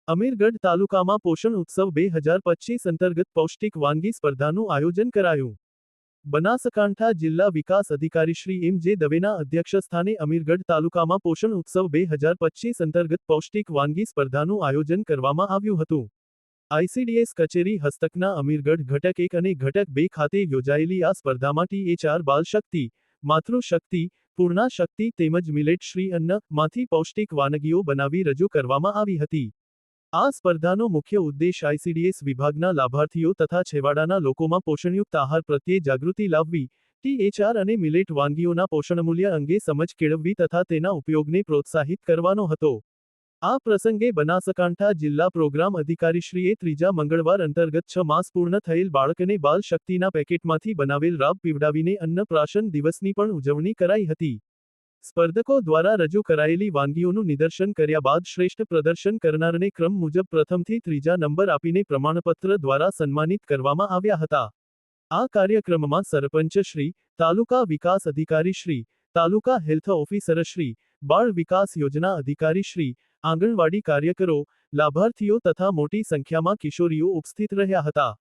અમીરગઢ તાલુકામાં પોષણ ઉત્સવ 2025 અંતર્ગત પૌષ્ટિક વાનગી સ્પર્ધાનું આયોજન કરાયું. બનાસકાંઠા જિલ્લા વિકાસ અધિકારી શ્રી એમ જે દવેના અધ્યક્ષસ્થાને અમીરગઢ તાલુકામાં પોષણ ઉત્સવ 2025 અંતર્ગત પૌષ્ટિક વાનગી સ્પર્ધાનું આયોજન કરવામાં આવ્યું હતું. આઈસીડીએસ કચેરી હસ્તકના અમીરગઢ ઘટક 1 અને ઘટક 2 ખાતે યોજાયેલી આ સ્પર્ધામાં THR બાલશક્તિ, માતૃશક્તિ, પૂર્ણા શક્તિ તેમજ મિલેટ શ્રી અન્ન માંથી પૌષ્ટિક વાનગીઓ બનાવી રજૂ કરવામાં આવી હતી. આ સ્પર્ધાનો મુખ્ય ઉદ્દેશ આઈસીડીએસ વિભાગના લાભાર્થીઓ તથા છેવાડાના લોકોમાં પોષણયુક્ત આહાર પ્રત્યે જાગૃતિ લાવવી, THR અને મિલેટ વાનગીઓના પોષણમૂલ્ય અંગે સમજ કેળવવી તથા તેના ઉપયોગને પ્રોત્સાહિત કરવાનો હતો. આ પ્રસંગે બનાસકાંઠા જિલ્લા પ્રોગ્રામ અધિકારીશ્રીએ ત્રીજા મંગળવાર અંતર્ગત 6 માસ પૂર્ણ થયેલ બાળકને બાલ શક્તિના પેકેટમાંથી બનાવેલ રાબ પીવડાવીને અન્નપ્રાશન દિવસની પણ ઉજવણી કરાઈ હતી. સ્પર્ધકો દ્વારા રજૂ કરાયેલી વાનગીઓનું નિદર્શન કર્યા બાદ શ્રેષ્ઠ પ્રદર્શન કરનારને ક્રમ મુજબ પ્રથમથી ત્રીજા નંબર આપીને પ્રમાણપત્ર દ્વારા સન્માનિત કરવામાં આવ્યા હતા. આ કાર્યક્રમમાં સરપંચ શ્રી, તાલુકા વિકાસ અધિકારી શ્રી, તાલુકા હેલ્થ ઓફિસર શ્રી, બાળ વિકાસ યોજના અધિકારી શ્રી, આંગણવાડી કાર્યકરો, લાભાર્થીઓ તથા મોટી સંખ્યામાં કિશોરીઓ ઉપસ્થિત રહ્યા હતા.